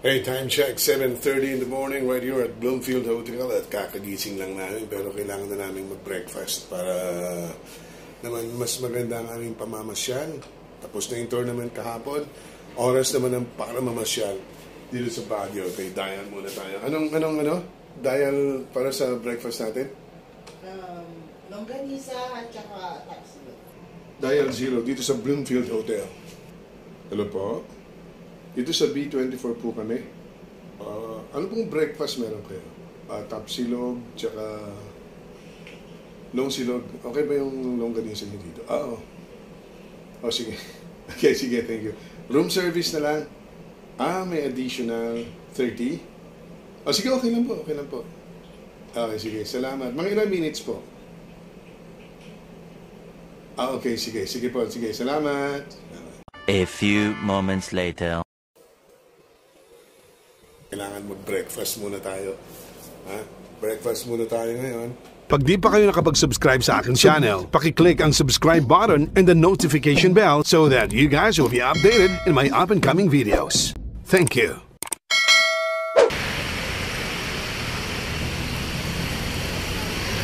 Hey, time check, 7:30 in the morning right here at Bloomfield Hotel at kakagising lang namin pero kailangan na namin mag-breakfast para naman mas maganda ang aming pamamasyal. Tapos na yung tournament kahapon, oras naman ang para mamasyal dito sa Baguio. Okay, dial muna tayo. Anong dial para sa breakfast natin? Longganisa at saka taxi. Dial 0 dito sa Bloomfield Hotel. Hello po? Dito sa B24 po kami. Ano pong breakfast meron kayo? Top silog, tsaka long silog. Okay ba yung longganisa niyo dito? Oo. Oh, sige. Okay, sige, thank you. Room service na lang. May additional 30? Sige, okay lang po. Okay, sige. Salamat. Mga ilang minutes po? Okay, sige. Sige po. Sige, salamat. A few moments later. Kailangan mag-breakfast muna tayo. Breakfast muna tayo ngayon. Pag di pa kayo nakapag-subscribe sa aking channel, paki-click ang subscribe button and the notification bell so that you guys will be updated in my up-and-coming videos. Thank you.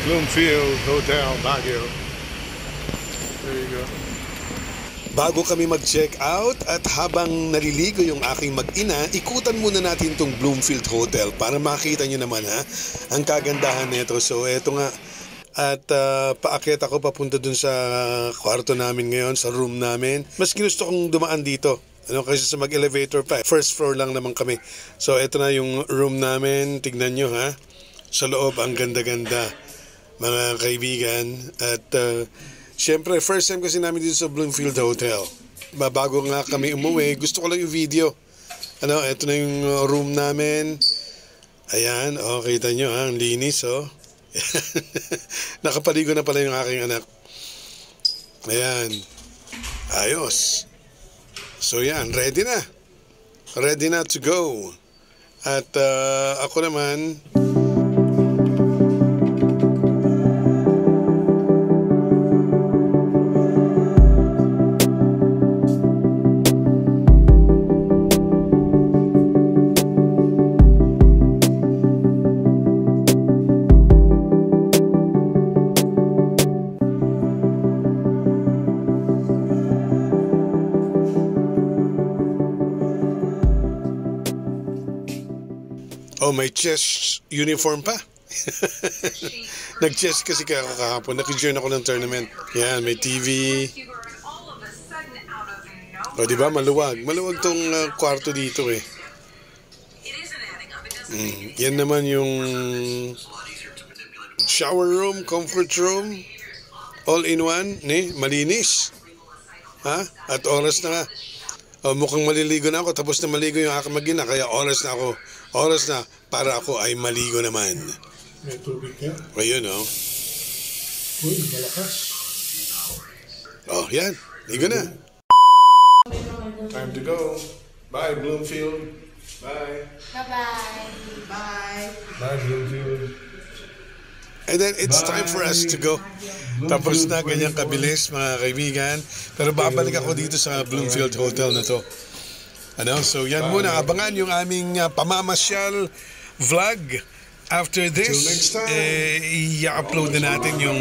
Bloomfield Hotel, Baguio. There you go. Bago kami mag-check out at habang naliligo yung aking mag-ina, ikutan muna natin itong Bloomfield Hotel para makita nyo naman ang kagandahan nito. So eto nga, at paakyat ako papunta dun sa kwarto namin ngayon, sa room namin. Mas ginusto kong dumaan dito, kasi sa mag-elevator pa. First floor lang naman kami. So eto na yung room namin, tignan nyo sa loob ang ganda-ganda mga kaibigan. At siyempre, first time kasi namin dito sa Bloomfield Hotel. Bago nga kami umuwi, gusto ko lang yung video. Ito na yung room namin. Ayan, kita nyo ang linis, Nakapaligo na pala yung aking anak. Ayan. Ayos. So yan, ready na. Ready na to go. At ako naman, may chess uniform pa. Nag-chess kasi kahapon. Naki-join ako ng tournament. Yan, may TV. Diba? Maluwag. Maluwag tong kwarto dito Yan naman yung shower room, comfort room. All in one. Malinis. At oras na nga. Mukhang maliligo na ako. Tapos na maligo yung aking mag-ina. Kaya oras na ako. Oras na para ako ay maligo naman. May tubig ka? Ayun, Uy, malakas. Yan. Ligo na. Time to go. Bye, Bloomfield. Bye. Bye-bye. Bye. Bye, Bloomfield. And then it's time for us to go. Tapos na ganyang kabilis, mga kaibigan. Pero babalik ako dito sa Bloomfield Hotel na to. So yan muna, abangan yung aming pamamasyal vlog. After this, i-upload na natin yung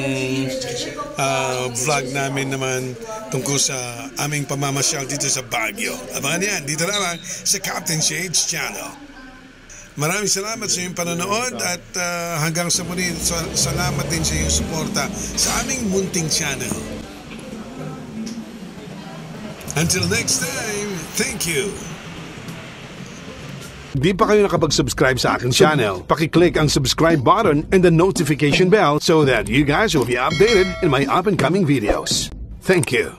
vlog namin naman tungkol sa aming pamamasyal dito sa Baguio. Abangan yan, dito lang sa Captain Shades Channel. Maraming salamat sa iyong panonood at hanggang sa muli, salamat din sa iyong suporta sa aming munting channel. Until next time, thank you. Di pa kayo nakapag-subscribe sa aking channel, paki-click ang subscribe button and the notification bell so that you guys will be updated in my up-and-coming videos. Thank you.